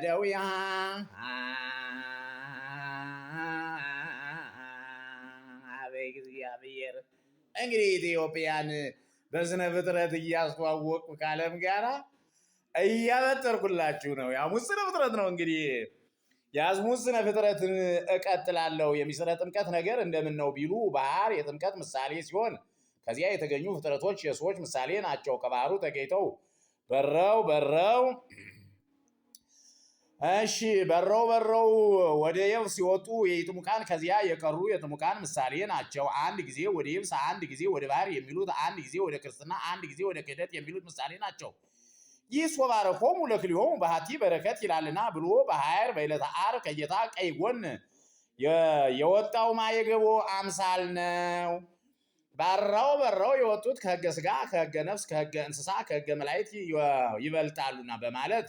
ደውያ በእግዚአብሔር እንግዲህ ኢትዮጵያን በስነ ፍጥረት እያስተዋወቁ ከዓለም ጋራ እያበጠርኩላችሁ ነው። የሐሙስ ስነ ፍጥረት ነው እንግዲህ የሐሙስ ስነ ፍጥረትን እቀጥላለሁ። የሚስጥረ ጥምቀት ነገር እንደምን ነው ቢሉ ባህር የጥምቀት ምሳሌ ሲሆን ከዚያ የተገኙ ፍጥረቶች የሰዎች ምሳሌ ናቸው። ከባህሩ ተገኝተው በረው በረው ወደ የብስ ሲወጡ የጥሙቃን ከዚያ የቀሩ የጥሙቃን ምሳሌ ናቸው። አንድ ጊዜ ወደ የብስ፣ አንድ ጊዜ ወደ ባህር የሚሉት አንድ ጊዜ ወደ ክርስትና፣ አንድ ጊዜ ወደ ክህደት የሚሉት ምሳሌ ናቸው። ይህ ሶባረኮሙ ለክልኤሆሙ በሀቲ በረከት ይላልና ብሎ በሐር በዕለተ ዓርብ ከጌታ ቀኝ ጎን የወጣው ማየገቦ አምሳል ነው። በረው የወጡት ከሕገ ሥጋ ከሕገ ነፍስ ከሕገ እንስሳ ከሕገ መላእክት ይበልጣሉና በማለት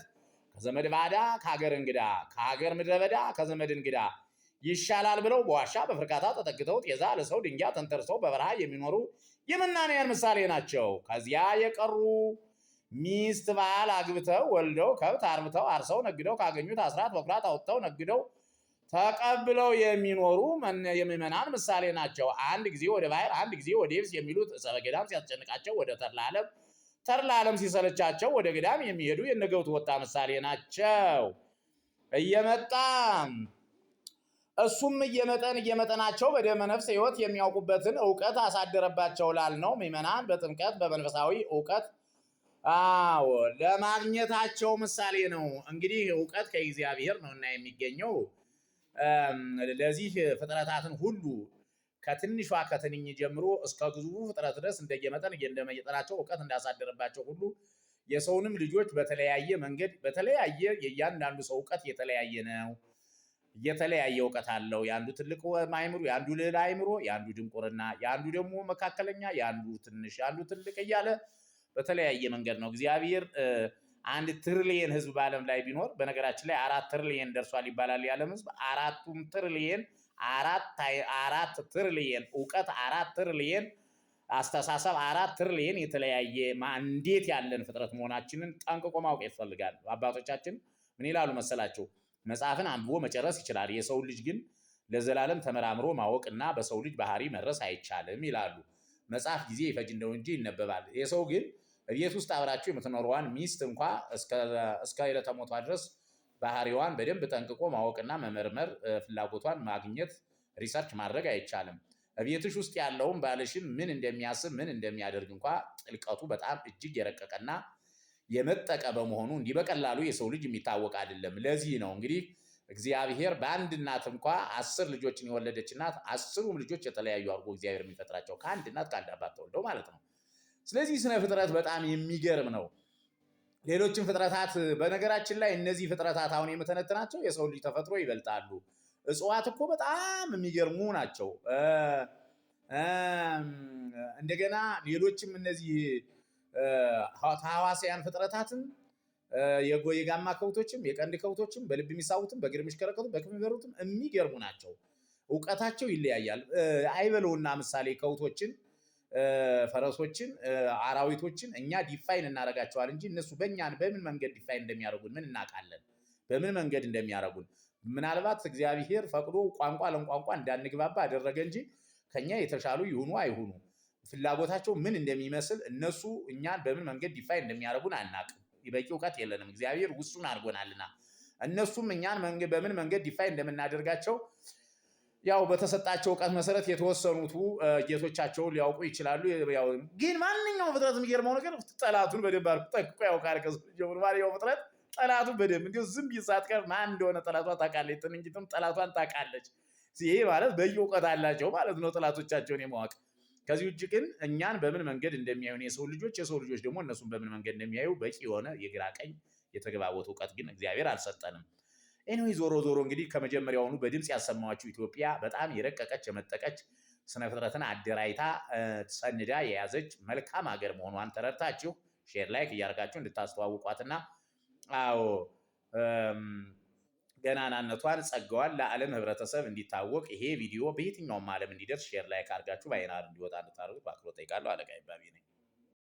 ከዘመድ ባዳ ከሀገር እንግዳ ከሀገር ምድረ በዳ ከዘመድ እንግዳ ይሻላል ብለው በዋሻ በፍርካታ ተጠግተው ጤዛ ለሰው ድንጋይ ተንተርሰው በበረሃ የሚኖሩ የመናንያን ምሳሌ ናቸው። ከዚያ የቀሩ ሚስት ባል አግብተው ወልደው ከብት አርብተው አርሰው ነግደው ካገኙት አስራት በኩራት አውጥተው ነግደው ተቀብለው የሚኖሩ የምዕመናን ምሳሌ ናቸው። አንድ ጊዜ ወደ ባህር አንድ ጊዜ ወደ የብስ የሚሉት ዕፀ በገዳም ሲያስጨንቃቸው ወደ ተድላ ዓለም ሲሰለቻቸው ወደ ገዳም የሚሄዱ የነገብቱ ወጣ ምሳሌ ናቸው። እሱም እየመጠናቸው በደመ ነፍስ ሕይወት የሚያውቁበትን እውቀት አሳደረባቸው ላልነው ምዕመናን በጥምቀት በመንፈሳዊ እውቀት ለማግኘታቸው ምሳሌ ነው። እንግዲህ እውቀት ከእግዚአብሔር ነውና የሚገኘው ለዚህ ፍጥረታትን ሁሉ ከትንሿ ከትንኝ ጀምሮ እስከ ግዙፉ ፍጥረት ድረስ እንደየመጠናቸው እውቀት እንዳሳደረባቸው ሁሉ የሰውንም ልጆች በተለያየ መንገድ በተለያየ የእያንዳንዱ ሰው እውቀት የተለያየ ነው። የተለያየ እውቀት አለው። የአንዱ ትልቅ አእምሮ፣ የአንዱ ልዕለ አእምሮ፣ የአንዱ ድንቁርና፣ የአንዱ ደግሞ መካከለኛ፣ የአንዱ ትንሽ፣ የአንዱ ትልቅ እያለ በተለያየ መንገድ ነው። እግዚአብሔር 1 ትሪሊየን ህዝብ በዓለም ላይ ቢኖር በነገራችን ላይ 4 ትሪሊየን ደርሷል ይባላል የዓለም ህዝብ። 4ቱም ትሪሊየን 4 ትሪሊየን እውቀት 4 ትሪሊየን አስተሳሰብ 4 ትሪሊየን የተለያየ እንዴት ያለን ፍጥረት መሆናችንን ጠንቅቆ ማወቅ ያስፈልጋል። አባቶቻችን ምን ይላሉ መሰላቸው? መጽሐፍን አንብቦ መጨረስ ይችላል፣ የሰው ልጅ ግን ለዘላለም ተመራምሮ ማወቅና በሰው ልጅ ባህሪ መድረስ አይቻልም ይላሉ። መጽሐፍ ጊዜ ይፈጅ እንደው እንጂ ይነበባል። የሰው ግን ቤት ውስጥ አብራችሁ የምትኖረዋን ሚስት እንኳ እስከ ዕለተ ሞቷ ድረስ ባህሪዋን በደንብ ጠንቅቆ ማወቅና መመርመር፣ ፍላጎቷን ማግኘት፣ ሪሰርች ማድረግ አይቻልም። ቤትሽ ውስጥ ያለውን ባልሽን ምን እንደሚያስብ ምን እንደሚያደርግ እንኳ ጥልቀቱ በጣም እጅግ የረቀቀና የመጠቀ በመሆኑ እንዲህ በቀላሉ የሰው ልጅ የሚታወቅ አይደለም። ለዚህ ነው እንግዲህ እግዚአብሔር በአንድ እናት እንኳ 10 ልጆችን የወለደች እናት 10ሩም ልጆች የተለያዩ አድርጎ እግዚአብሔር የሚፈጥራቸው ከአንድ እናት ከአንድ አባት ተወልደው ማለት ነው። ስለዚህ ስነ ፍጥረት በጣም የሚገርም ነው። ሌሎችን ፍጥረታት በነገራችን ላይ እነዚህ ፍጥረታት አሁን የምተነትናቸው የሰው ልጅ ተፈጥሮ ይበልጣሉ። እጽዋት እኮ በጣም የሚገርሙ ናቸው። እንደገና ሌሎችም እነዚህ ሐዋሳያን ፍጥረታትን የጋማ ከብቶችም የቀንድ ከብቶችም በልብ የሚሳቡትም በእግር የሚሽከረከሩትም በክንፍ የሚበሩትም የሚገርሙ ናቸው። እውቀታቸው ይለያያል። አይበለውና ምሳሌ ከብቶችን፣ ፈረሶችን፣ አራዊቶችን እኛ ዲፋይን እናደርጋቸዋል እንጂ እነሱ በእኛን በምን መንገድ ዲፋይን እንደሚያደርጉን ምን እናውቃለን? በምን መንገድ እንደሚያደርጉን ምናልባት እግዚአብሔር ፈቅዶ ቋንቋ ለቋንቋ እንዳንግባባ አደረገ እንጂ ከኛ የተሻሉ ይሁኑ አይሁኑ ፍላጎታቸው ምን እንደሚመስል እነሱ እኛን በምን መንገድ ዲፋይን እንደሚያደርጉን አናውቅም። በቂ እውቀት የለንም። እግዚአብሔር ውሱን አድርጎናልና እነሱም እኛን በምን መንገድ ዲፋይን እንደምናደርጋቸው ያው በተሰጣቸው እውቀት መሰረት የተወሰኑቱ ጌቶቻቸውን ሊያውቁ ይችላሉ። ያው ግን ማንኛውም ፍጥረት የሚገርመው ነገር ጠላቱን በደንብ አድርጎ ጠንቅቆ ያውቃል። ከጀምሮ ፍጥረት ጠላቱን በደንብ እንዲሁ ዝም ቢሳትቀር ማን እንደሆነ ጠላቷን ታውቃለች። ትንኝትም ጠላቷን ታውቃለች። ይሄ ማለት በየእውቀት አላቸው ማለት ነው ጠላቶቻቸውን የማወቅ። ከዚህ ውጭ ግን እኛን በምን መንገድ እንደሚያዩን የሰው ልጆች ደግሞ እነሱን በምን መንገድ እንደሚያዩ በቂ የሆነ የግራ ቀኝ የተግባቦት እውቀት ግን እግዚአብሔር አልሰጠንም። ኤኒዌይ ዞሮ ዞሮ እንግዲህ ከመጀመሪያውኑ በድምፅ ያሰማኋችሁ ኢትዮጵያ በጣም የረቀቀች የመጠቀች ስነ ፍጥረትን አደራይታ ሰንዳ የያዘች መልካም ሀገር መሆኗን ተረድታችሁ ሼር ላይክ እያደረጋችሁ እንድታስተዋውቋትና አዎ ገናናነቷን ጸጋዋን ለዓለም ህብረተሰብ እንዲታወቅ ይሄ ቪዲዮ በየትኛውም ዓለም እንዲደርስ ሼር ላይክ አድርጋችሁ ባይናር እንዲወጣ እንድታደርጉ በአክብሮት ጠይቃለሁ። አለቃ ይባቤ ነኝ።